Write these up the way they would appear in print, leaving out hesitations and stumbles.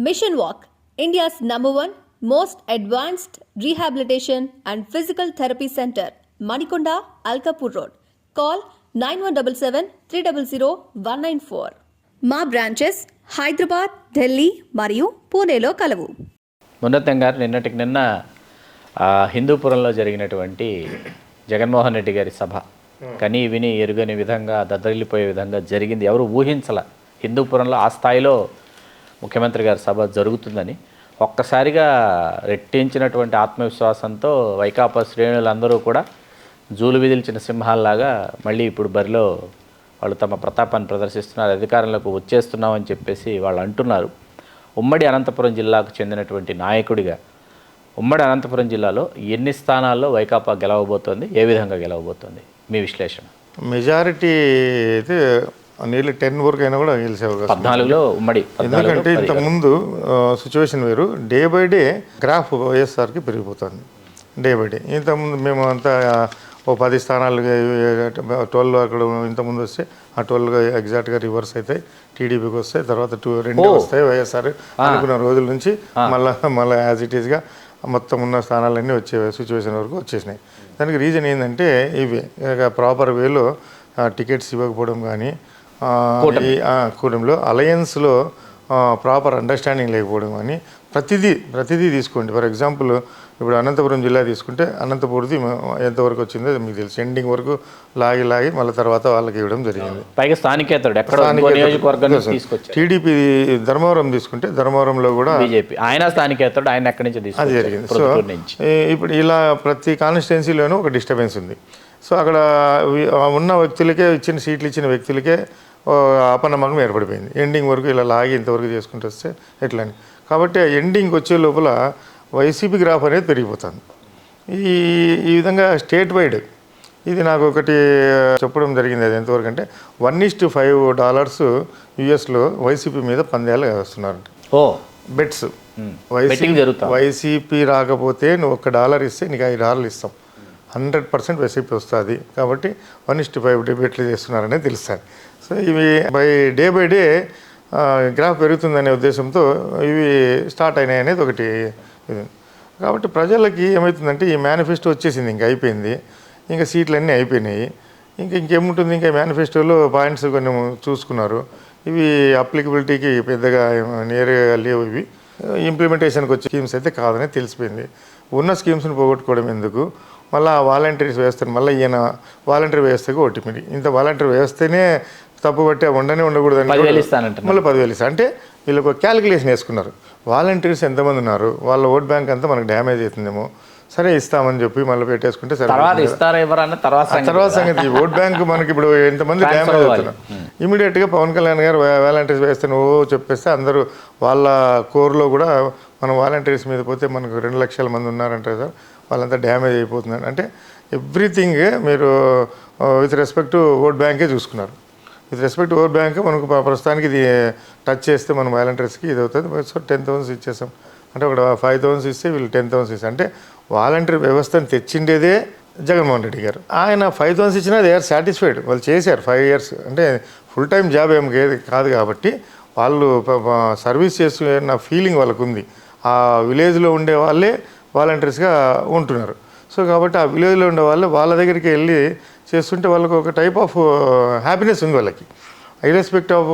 Mission Walk, India's #1 most advanced rehabilitation and physical therapy center, Manikonda, Alkapur Road. Call 9177-300-194. మా branches Hyderabad, Delhi మరియు పూణేలో కలవు. మున్నతం గారు నిన్నటికి నిన్న హిందూపురంలో జరిగినటువంటి జగన్మోహన్ రెడ్డి గారి సభ కనీ విని ఎరుగని విధంగా దద్దరిల్లిపోయే విధంగా జరిగింది. ఎవరు ఊహించల హిందూపురంలో ఆ స్థాయిలో ముఖ్యమంత్రి గారి సభ జరుగుతుందని. ఒక్కసారిగా రెట్టించినటువంటి ఆత్మవిశ్వాసంతో వైకాపా శ్రేణులందరూ కూడా జూలు విదిల్చిన సింహాల్లాగా మళ్ళీ ఇప్పుడు బరిలో వాళ్ళు తమ ప్రతాపాన్ని ప్రదర్శిస్తున్నారు. అధికారంలోకి వచ్చేస్తున్నామని చెప్పేసి వాళ్ళు అంటున్నారు. ఉమ్మడి అనంతపురం జిల్లాకు చెందినటువంటి నాయకుడిగా ఉమ్మడి అనంతపురం జిల్లాలో ఎన్ని స్థానాల్లో వైకాపా గెలవబోతోంది, ఏ విధంగా గెలవబోతోంది, మీ విశ్లేషణ? మెజారిటీ అయితే నియర్లీ 10 వరకు అయినా కూడా గెలిచే అవకాశం 14లో ఉమ్మడి. ఎందుకంటే ఇంతకుముందు సిచ్యువేషన్ వేరు. డే బై డే గ్రాఫ్ వైఎస్ఆర్కి పెరిగిపోతుంది డే బై డే. ఇంతకుముందు మేము అంతా ఓ 10 స్థానాలు 12 అక్కడ ఇంతకుముందు వస్తే ఆ 12 ఎగ్జాక్ట్గా రివర్స్ అవుతాయి, టీడీపీకి వస్తాయి, తర్వాత 2 వస్తాయి వైఎస్ఆర్ అనుకున్న రోజుల నుంచి మళ్ళీ యాజ్ ఇట్ ఈస్గా మొత్తం ఉన్న స్థానాలన్నీ వచ్చే సిచ్యువేషన్ వరకు వచ్చేసినాయి. దానికి రీజన్ ఏంటంటే ఇవి ప్రాపర్ వేలో టికెట్స్ ఇవ్వకపోవడం కానీ, కూటమిలో అలయన్స్లో ప్రాపర్ అండర్స్టాండింగ్ లేకపోవడం కానీ, ప్రతిదీ తీసుకోండి. ఫర్ ఎగ్జాంపుల్ ఇప్పుడు అనంతపురం జిల్లా తీసుకుంటే అనంతపురది ఎంతవరకు వచ్చిందో మీకు తెలుసు. ఎండింగ్ వరకు లాగి మళ్ళీ తర్వాత వాళ్ళకి ఇవ్వడం జరిగింది. పైగా స్థానికేతరుడు టీడీపీ ధర్మవరం తీసుకుంటే ధర్మవరంలో కూడా బీజేపీ ఆయన స్థానికేతరుడు, ఆయన ఎక్కడి నుంచి అది జరిగింది. సో ఇప్పుడు ఇలా ప్రతి కాన్స్టిట్యున్సీలోనూ ఒక డిస్టర్బెన్స్ ఉంది. సో అక్కడ ఉన్న వ్యక్తులకే సీట్లు ఇచ్చిన వ్యక్తులకే అపనమ్మకం ఏర్పడిపోయింది. ఎండింగ్ వరకు ఇలా లాగి ఇంతవరకు చేసుకుంటూ వస్తే ఎట్లని. కాబట్టి ఆ ఎండింగ్ వచ్చే లోపల వైసీపీ గ్రాఫ్ అనేది పెరిగిపోతుంది. ఈ విధంగా స్టేట్ వైడ్ ఇది నాకు ఒకటి చెప్పడం జరిగింది. అది ఎంతవరకు అంటే $1:5 యుఎస్లో వైసీపీ మీద పందేలు వేస్తున్నారంట. బెట్స్ వైసీపీ రాకపోతే నువ్వు $1 ఇస్తే నీకు $5 ఇస్తాం, 100% వైసీపీ వస్తుంది. కాబట్టి 1:5 డిబేట్లు చేస్తున్నారనేది తెలుస్తుంది. సో ఇవి డే బై డే గ్రాఫ్ పెరుగుతుందనే ఉద్దేశంతో ఇవి స్టార్ట్ అయినాయి అనేది ఒకటి ఇది. కాబట్టి ప్రజలకి ఏమవుతుందంటే ఈ మేనిఫెస్టో వచ్చేసింది, ఇంకా అయిపోయింది, ఇంకా సీట్లన్నీ అయిపోయినాయి, ఇంకేముంటుంది, ఇంకా మేనిఫెస్టోలో పాయింట్స్ కొన్ని చూసుకున్నారు. ఇవి అప్లికబిలిటీకి పెద్దగా నేరుగా లేవు. ఇవి ఇంప్లిమెంటేషన్కి వచ్చే స్కీమ్స్ అయితే కాదని తెలిసిపోయింది. ఉన్న స్కీమ్స్ని పోగొట్టుకోవడం ఎందుకు, మళ్ళీ వాలంటీర్స్ వ్యవస్థను మళ్ళీ ఈయన వాలంటీర్ వ్యవస్థకు ఓటిమిడి. ఇంత వాలంటీర్ వ్యవస్థనే తప్పుబట్టి ఉండకూడదని మళ్ళీ 10,000 ఇస్తారు. అంటే వీళ్ళకు క్యాలిక్యులేషన్ వేసుకున్నారు. వాలంటీర్స్ ఎంతమంది ఉన్నారు, వాళ్ళ ఓట్ బ్యాంక్ అంతా మనకు డ్యామేజ్ అవుతుందేమో, సరే ఇస్తామని చెప్పి మళ్ళీ పెట్టేసుకుంటే సరే తర్వాత సంగతి. ఓట్ బ్యాంక్ మనకి ఇప్పుడు ఎంతమంది డ్యామేజ్ అవుతున్నారు. ఇమీడియట్గా పవన్ కళ్యాణ్ గారు వాలంటీర్స్ వేస్తాను చెప్పేస్తే అందరూ వాళ్ళ కోర్లో కూడా మనం వాలంటీర్స్ మీద పోతే మనకు 2 లక్షల మంది ఉన్నారంటారు సార్, వాళ్ళంతా డ్యామేజ్ అయిపోతున్నారు. అంటే ఎవ్రీథింగ్ మీరు విత్ రెస్పెక్ట్ టు ఓట్ బ్యాంకే చూసుకున్నారు. విత్ రెస్పెక్ట్ ఓట్ బ్యాంక్ మనకు ప్రస్తుతానికి ఇది టచ్ చేస్తే మనం వాలంటీర్స్కి ఇది అవుతుంది. సో 10,000 ఇచ్చేసాం అంటే ఒక 5,000 ఇస్తే వీళ్ళు 10,000 ఇస్తారు. అంటే వాలంటీర్ వ్యవస్థను తెచ్చిండేదే జగన్మోహన్ రెడ్డి గారు. ఆయన 5,000 ఇచ్చినా దే ఆర్ సాటిస్ఫైడ్. వాళ్ళు చేశారు 5 years. అంటే ఫుల్ టైం జాబ్ ఏం కాదు కాబట్టి వాళ్ళు సర్వీస్ చేస్తున్న ఫీలింగ్ వాళ్ళకు ఉంది. ఆ విలేజ్లో ఉండే వాళ్ళే వాలంటీర్స్గా ఉంటున్నారు. సో కాబట్టి ఆ విలేజ్లో ఉండే వాళ్ళ దగ్గరికి వెళ్ళి చేస్తుంటే వాళ్ళకి ఒక టైప్ ఆఫ్ హ్యాపీనెస్ ఉంది. వాళ్ళకి ఇర్రెస్పెక్ట్ ఆఫ్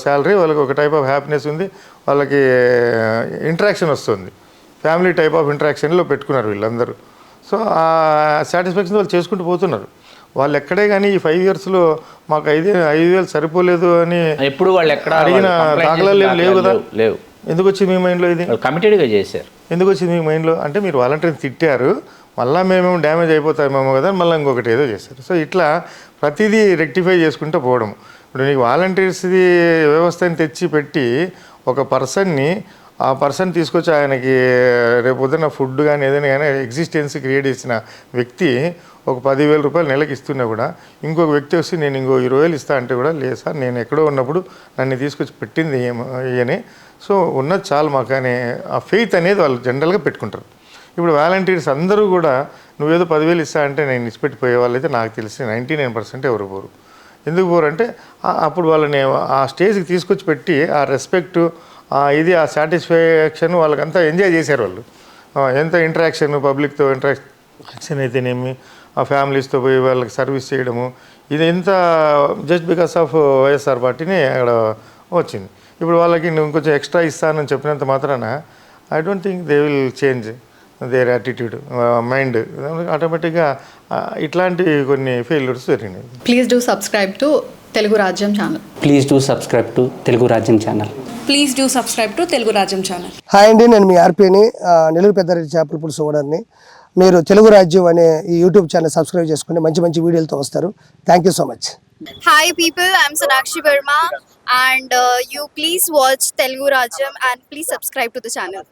శాలరీ వాళ్ళకి ఒక టైప్ ఆఫ్ హ్యాపీనెస్ ఉంది. వాళ్ళకి ఇంటరాక్షన్ వస్తుంది, ఫ్యామిలీ టైప్ ఆఫ్ ఇంటరాక్షన్లో పెట్టుకున్నారు వీళ్ళందరూ. సో ఆ సాటిస్ఫాక్షన్ వాళ్ళు చేసుకుంటూ పోతున్నారు. వాళ్ళు ఎక్కడే కానీ ఈ 5 yearsలో మాకు 5,000 సరిపోలేదు అని ఎప్పుడు వాళ్ళు ఎక్కడ అడిగిన దాఖలాలు ఏం లేవు కదా. లేవు. ఎందుకు వచ్చింది మీ మైండ్లో ఇది? కమిటెడ్గా చేశారు. ఎందుకు వచ్చింది మీ మైండ్లో అంటే మీరు వాలంటీర్ని తిట్టారు, మళ్ళీ మేమేమో డ్యామేజ్ అయిపోతామేమో కదా, మళ్ళీ ఇంకొకటి ఏదో చేస్తారు. సో ఇట్లా ప్రతిదీ రెక్టిఫై చేసుకుంటూ పోవడం. ఇప్పుడు నీకు వాలంటీర్స్ది వ్యవస్థని తెచ్చి పెట్టి ఒక పర్సన్ని ఆ పర్సన్ తీసుకొచ్చి ఆయనకి రేపు పొద్దున్న ఫుడ్ కానీ ఏదైనా కానీ ఎగ్జిస్టెన్స్ క్రియేట్ చేసిన వ్యక్తి ఒక 10,000 రూపాయలు నెలకి ఇస్తున్నా కూడా ఇంకొక వ్యక్తి వచ్చి నేను ఇంకో 20,000 ఇస్తా అంటే కూడా లేదు సార్, నేను ఎక్కడో ఉన్నప్పుడు నన్ను తీసుకొచ్చి పెట్టింది అని. సో ఉన్నది చాలు మాకు అనే ఆ ఫెయిత్ అనేది వాళ్ళు జనరల్గా పెట్టుకుంటారు. ఇప్పుడు వాలంటీర్స్ అందరూ కూడా నువ్వేదో 10,000 ఇస్తా అంటే నేను ఇచ్చిపెట్టిపోయే వాళ్ళైతే నాకు తెలిసి 99% ఎవరు పోరు. ఎందుకు పోరు అంటే అప్పుడు వాళ్ళని ఆ స్టేజ్కి తీసుకొచ్చి పెట్టి ఆ రెస్పెక్టు ఇది ఆ సాటిస్ఫాక్షన్ వాళ్ళకంతా ఎంజాయ్ చేశారు వాళ్ళు. ఎంత ఇంటరాక్షన్, పబ్లిక్తో ఇంటరాక్షన్ అయితేనేమి, ఆ ఫ్యామిలీస్తో పోయి వాళ్ళకి సర్వీస్ చేయడము, ఇది ఎంత జస్ట్ బికాస్ ఆఫ్ వైఎస్ఆర్ పార్టీని అక్కడ వచ్చింది. ఇప్పుడు వాళ్ళకి నేను కొంచెం ఎక్స్ట్రా ఇస్తానని చెప్పినంత మాత్రాన I don't think they will change their attitude, mind. ఆటోమేటిక్గా ఇట్లాంటి కొన్ని ఫెయిల్యూర్స్ జరిగినాయి. Please do subscribe to Telugu Rajyam channel. Please do subscribe to Telugu Rajyam channel. Please do subscribe to Telugu Rajyam channel. Hi అండి, నేను మీ ఆర్పీని, నెల్లూరు పెద్దారెడ్డి చేపల పులుసు ఓనర్ని. మీరు తెలుగు రాజ్యం అనే ఈ యూట్యూబ్ ఛానల్ సబ్స్క్రైబ్ చేసుకుని మంచి మంచి వీడియోలతో వస్తారు. Thank you so much. Hi people, I'm Sonakshi Verma and you please watch Telugu Rajyam and please subscribe to the channel.